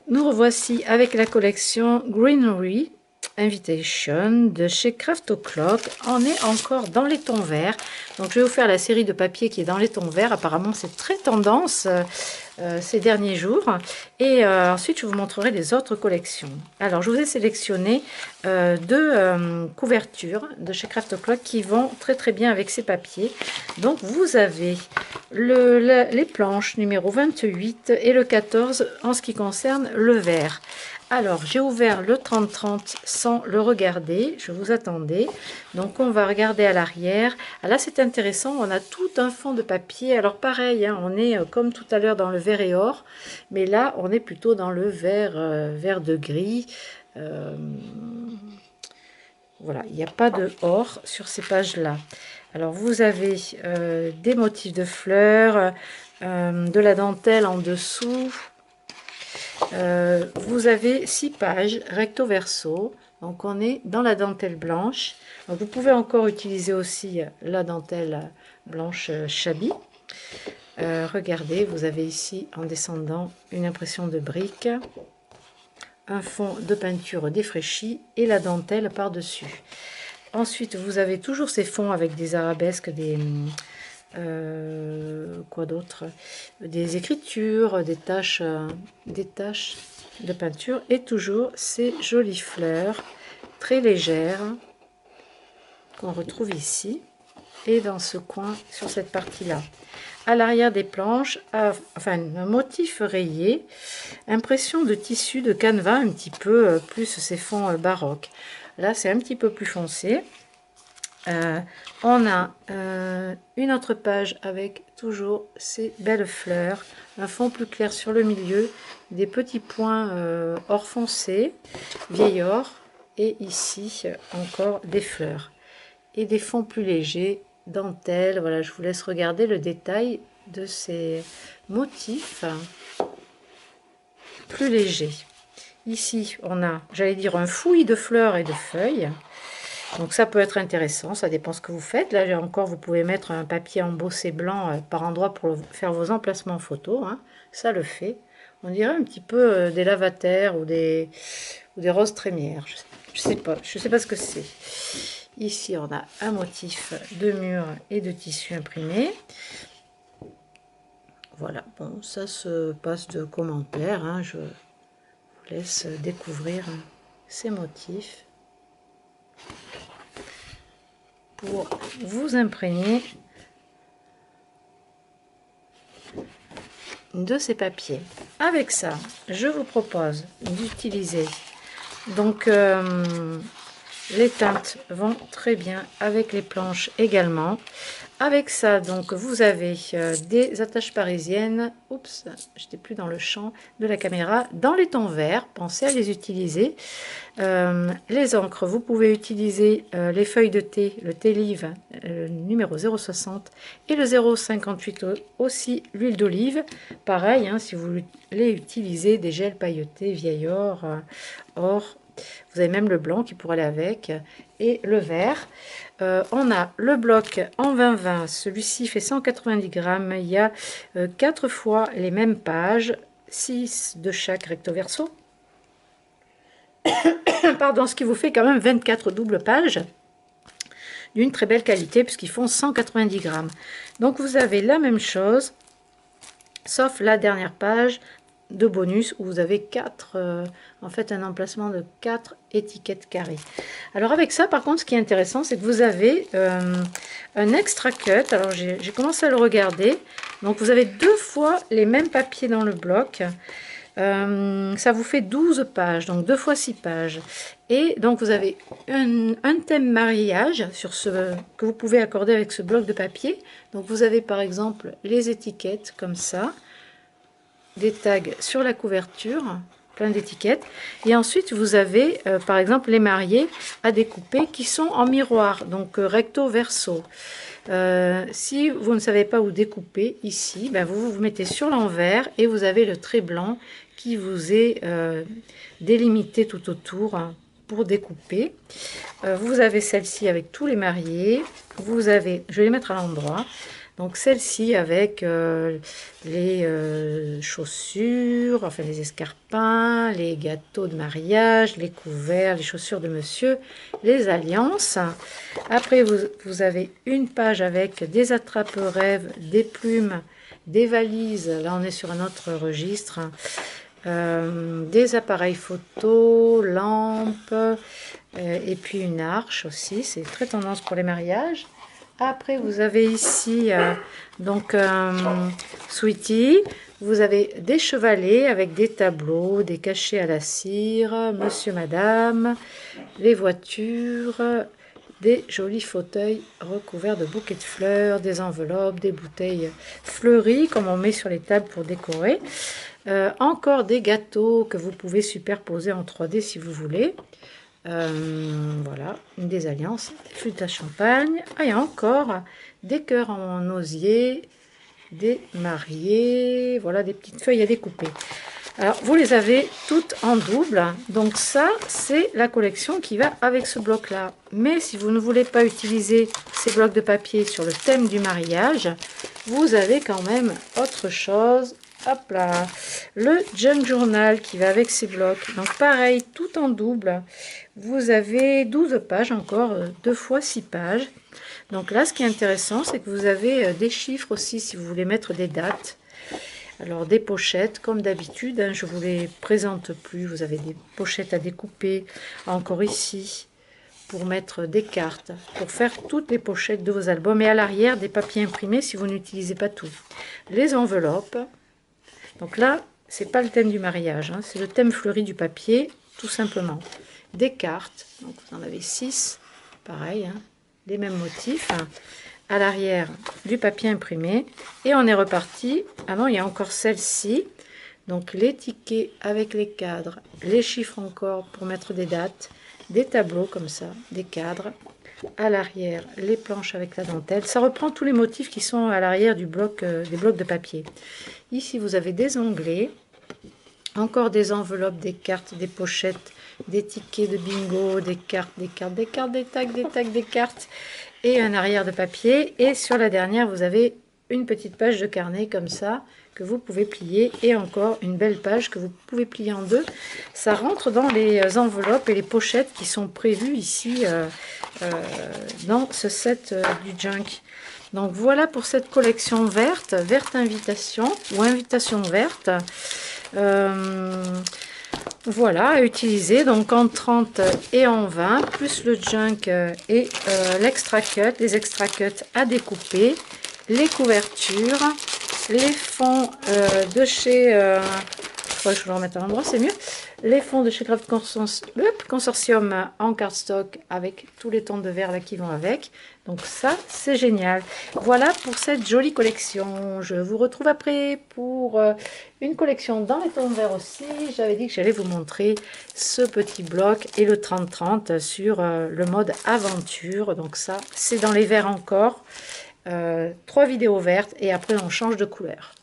Nous revoici avec la collection Greenery Invitation de chez Craft O'Clock. On est encore dans les tons verts. Donc je vais vous faire la série de papier qui est dans les tons verts. Apparemment c'est très tendance ces derniers jours. Et ensuite je vous montrerai les autres collections. Alors je vous ai sélectionné deux couvertures de chez Craft O'Clock qui vont très très bien avec ces papiers. Donc vous avez les planches numéro 28 et le 14 en ce qui concerne le vert. Alors, j'ai ouvert le 30-30 sans le regarder, je vous attendais. Donc, on va regarder à l'arrière. Ah, là, c'est intéressant, on a tout un fond de papier. Alors, pareil, hein, on est comme tout à l'heure dans le vert et or, mais là, on est plutôt dans le vert, vert de gris. Voilà, il n'y a pas de or sur ces pages-là. Alors, vous avez des motifs de fleurs, de la dentelle en dessous. Vous avez 6 pages recto verso, donc on est dans la dentelle blanche. Donc vous pouvez encore utiliser aussi la dentelle blanche Chabi. Regardez, vous avez ici en descendant une impression de brique, un fond de peinture défraîchi et la dentelle par dessus. Ensuite vous avez toujours ces fonds avec des arabesques, quoi d'autre, des écritures, des taches de peinture et toujours ces jolies fleurs très légères qu'on retrouve ici et dans ce coin sur cette partie là. À l'arrière des planches, enfin un motif rayé, impression de tissu de canevas un petit peu plus ces fonds baroques. Là c'est un petit peu plus foncé. On a une autre page avec toujours ces belles fleurs, un fond plus clair sur le milieu, des petits points or foncé, vieil or, et ici encore des fleurs et des fonds plus légers, dentelle. Voilà, je vous laisse regarder le détail de ces motifs plus légers. Ici on a, j'allais dire, un fouillis de fleurs et de feuilles. Donc ça peut être intéressant, ça dépend ce que vous faites. Là encore, vous pouvez mettre un papier embossé blanc par endroit pour faire vos emplacements photos. Hein. Ça le fait. On dirait un petit peu des lavataires ou des roses trémières. Je sais pas ce que c'est. Ici, on a un motif de mur et de tissu imprimé. Voilà, bon, ça se passe de commentaires. Hein. Je vous laisse découvrir ces motifs pour vous imprégner de ces papiers. Avec ça, je vous propose d'utiliser donc les teintes vont très bien avec les planches également. Avec ça, donc, vous avez des attaches parisiennes. Oups, j'étais plus dans le champ de la caméra. Dans les tons verts, pensez à les utiliser. Les encres, vous pouvez utiliser les feuilles de thé, le thé live numéro 0,60 et le 0,58 aussi l'huile d'olive. Pareil, hein, si vous voulez utiliser des gels pailletés, vieil or, or. Vous avez même le blanc qui pourrait aller avec et le vert. On a le bloc en 20-20, celui-ci fait 190 grammes. Il y a 4 fois les mêmes pages, 6 de chaque recto verso. Pardon, ce qui vous fait quand même 24 doubles pages d'une très belle qualité puisqu'ils font 190 grammes. Donc vous avez la même chose, sauf la dernière page de bonus où vous avez en fait un emplacement de 4 étiquettes carrées. Alors avec ça, par contre, ce qui est intéressant, c'est que vous avez un extra cut. Alors j'ai commencé à le regarder. Donc vous avez 2 fois les mêmes papiers dans le bloc. Ça vous fait 12 pages, donc 2 fois 6 pages. Et donc vous avez un thème mariage sur ce que vous pouvez accorder avec ce bloc de papier. Donc vous avez par exemple les étiquettes comme ça, des tags sur la couverture, plein d'étiquettes, et ensuite vous avez par exemple les mariés à découper qui sont en miroir, donc recto verso. Si vous ne savez pas où découper ici, ben vous mettez sur l'envers et vous avez le trait blanc qui vous est délimité tout autour pour découper. Vous avez celle-ci avec tous les mariés. Vous avez, je vais les mettre à l'endroit. Donc celle-ci avec les chaussures, enfin les escarpins, les gâteaux de mariage, les couverts, les chaussures de monsieur, les alliances. Après vous avez une page avec des attrape-rêves, des plumes, des valises, là on est sur un autre registre, des appareils photo, lampes, et puis une arche aussi, c'est très tendance pour les mariages. Après, vous avez ici donc Sweetie. Vous avez des chevalets avec des tableaux, des cachets à la cire, monsieur, madame, les voitures, des jolis fauteuils recouverts de bouquets de fleurs, des enveloppes, des bouteilles fleuries comme on met sur les tables pour décorer. Encore des gâteaux que vous pouvez superposer en 3D si vous voulez. Voilà, une des alliances, des flûtes à champagne. Ah, il y a encore des cœurs en osier, des mariés, voilà, des petites feuilles à découper. Alors, vous les avez toutes en double. Donc ça, c'est la collection qui va avec ce bloc-là. Mais si vous ne voulez pas utiliser ces blocs de papier sur le thème du mariage, vous avez quand même autre chose. Hop là, le junk journal qui va avec ces blocs. Donc pareil, tout en double. Vous avez 12 pages encore, 2 fois 6 pages. Donc là, ce qui est intéressant, c'est que vous avez des chiffres aussi si vous voulez mettre des dates. Alors des pochettes, comme d'habitude, hein, je ne vous les présente plus. Vous avez des pochettes à découper, encore ici, pour mettre des cartes, pour faire toutes les pochettes de vos albums. Et à l'arrière, des papiers imprimés si vous n'utilisez pas tout. Les enveloppes. Donc là, c'est pas le thème du mariage, hein, c'est le thème fleuri du papier, tout simplement. Des cartes, donc vous en avez 6, pareil, hein, les mêmes motifs. À l'arrière, du papier imprimé. Et on est reparti. Ah non, il y a encore celle-ci. Donc les tickets avec les cadres, les chiffres encore pour mettre des dates, des tableaux comme ça, des cadres. À l'arrière, les planches avec la dentelle. Ça reprend tous les motifs qui sont à l'arrière du bloc, des blocs de papier. Ici, vous avez des onglets, encore des enveloppes, des cartes, des pochettes, des tickets de bingo, des cartes, des cartes, des cartes, des tags, des tags, des cartes, et un arrière de papier. Et sur la dernière, vous avez une petite page de carnet comme ça, que vous pouvez plier, et encore une belle page que vous pouvez plier en deux. Ça rentre dans les enveloppes et les pochettes qui sont prévues ici dans ce set du junk. Donc voilà pour cette collection verte, verte invitation ou invitation verte. Voilà, à utiliser donc en 30 et en 20, plus le junk et l'extra cut, les extra cuts à découper, les couvertures, les fonds de chez... je vais le remettre à l'endroit, c'est mieux. Les fonds de chez Craft Consortium en cardstock avec tous les tons de verre là qui vont avec. Donc ça, c'est génial. Voilà pour cette jolie collection. Je vous retrouve après pour une collection dans les tons de verre aussi. J'avais dit que j'allais vous montrer ce petit bloc et le 30-30 sur le mode aventure. Donc ça, c'est dans les verts encore. 3 vidéos vertes et après on change de couleur.